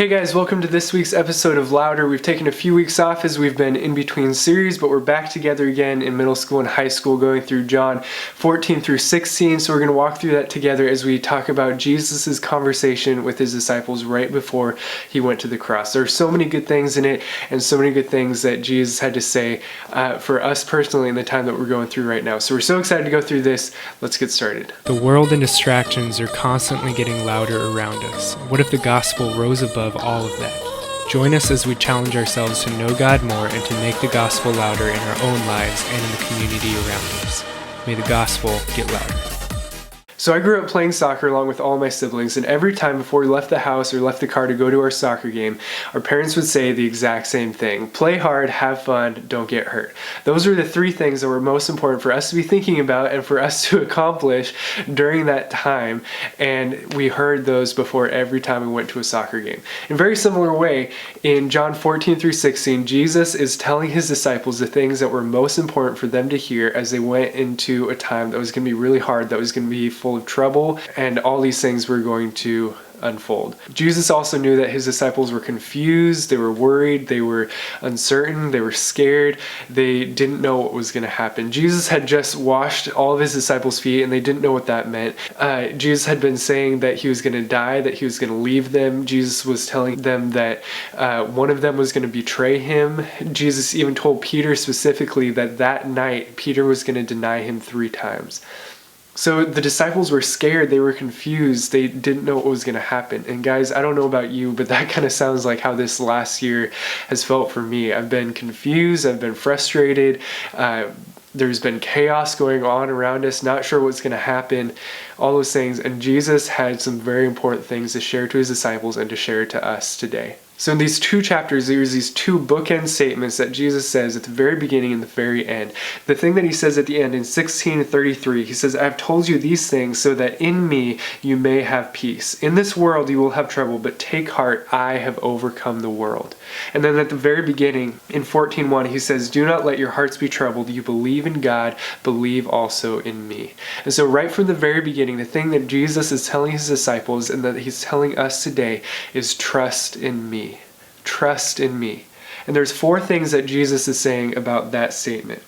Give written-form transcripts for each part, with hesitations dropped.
Hey guys, welcome to this week's episode of Louder. We've taken a few weeks off as we've been in between series, but we're back together again in middle school and high school going through John 14 through 16. So we're going to walk through that together as we talk about Jesus' conversation with his disciples right before he went to the cross. There are so many good things in it and so many good things that Jesus had to say for us personally in the time that we're going through right now. So we're so excited to go through this. Let's get started. The world and distractions are constantly getting louder around us. What if the gospel rose above all of that? Join us as we challenge ourselves to know God more and to make the gospel louder in our own lives and in the community around us. May the gospel get louder. So I grew up playing soccer along with all my siblings, and every time before we left the house or left the car to go to our soccer game, our parents would say the exact same thing. Play hard, have fun, don't get hurt. Those were the three things that were most important for us to be thinking about and for us to accomplish during that time, and we heard those before every time we went to a soccer game. In a very similar way, in John 14 through 16, Jesus is telling his disciples the things that were most important for them to hear as they went into a time that was going to be really hard, that was going to be full of trouble, and all these things were going to unfold. Jesus also knew that his disciples were confused, they were worried, they were uncertain, they were scared, they didn't know what was going to happen. Jesus had just washed all of his disciples' feet and they didn't know what that meant. Jesus had been saying that he was going to die, that he was going to leave them. Jesus was telling them that one of them was going to betray him. Jesus even told Peter specifically that that night Peter was going to deny him 3 times. So the disciples were scared, they were confused, they didn't know what was going to happen. And guys, I don't know about you, but that kind of sounds like how this last year has felt for me. I've been confused, I've been frustrated, there's been chaos going on around us, not sure what's going to happen, all those things. And Jesus had some very important things to share to his disciples and to share to us today. So in these 2 chapters, there's these 2 bookend statements that Jesus says at the very beginning and the very end. The thing that he says at the end in 16:33, he says, "I've told you these things so that in me you may have peace. In this world you will have trouble, but take heart, I have overcome the world." And then at the very beginning in 14:1, he says, "Do not let your hearts be troubled. You believe in God, believe also in me." And so right from the very beginning, the thing that Jesus is telling his disciples and that he's telling us today is trust in me. Trust in me. And there's 4 things that Jesus is saying about that statement.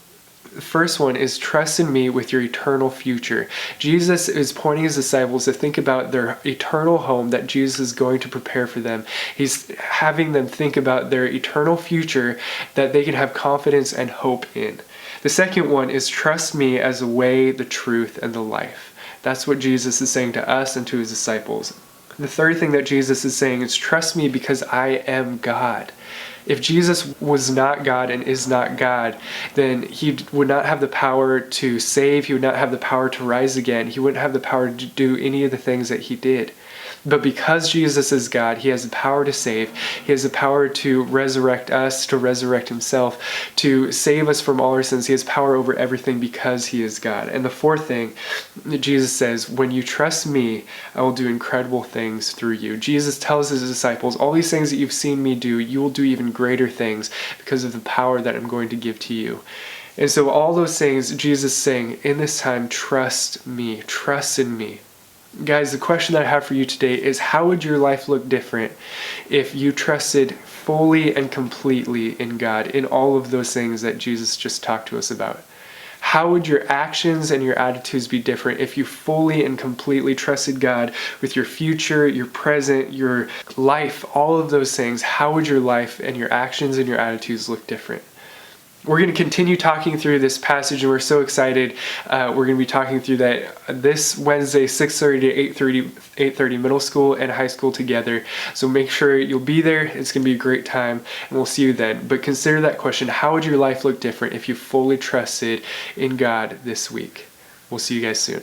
The first one is trust in me with your eternal future. Jesus is pointing his disciples to think about their eternal home that Jesus is going to prepare for them. He's having them think about their eternal future that they can have confidence and hope in. The second one is trust me as the way, the truth, and the life. That's what Jesus is saying to us and to his disciples. The third thing that Jesus is saying is trust me because I am God. If Jesus was not God and is not God, then he would not have the power to save, he would not have the power to rise again, he wouldn't have the power to do any of the things that he did. But because Jesus is God, he has the power to save, he has the power to resurrect us, to resurrect himself, to save us from all our sins. He has power over everything because he is God. And the fourth thing that Jesus says, when you trust me, I will do incredible things through you. Jesus tells his disciples, all these things that you've seen me do, you will do even greater things because of the power that I'm going to give to you. And so all those things, Jesus is saying, in this time, trust me, trust in me. Guys, the question that I have for you today is how would your life look different if you trusted fully and completely in God in all of those things that Jesus just talked to us about? How would your actions and your attitudes be different if you fully and completely trusted God with your future, your present, your life, all of those things? How would your life and your actions and your attitudes look different? We're going to continue talking through this passage, and we're so excited. We're going to be talking through that this Wednesday, 6:30 to 8:30 middle school and high school together. So make sure you'll be there. It's going to be a great time, and we'll see you then. But consider that question, how would your life look different if you fully trusted in God this week? We'll see you guys soon.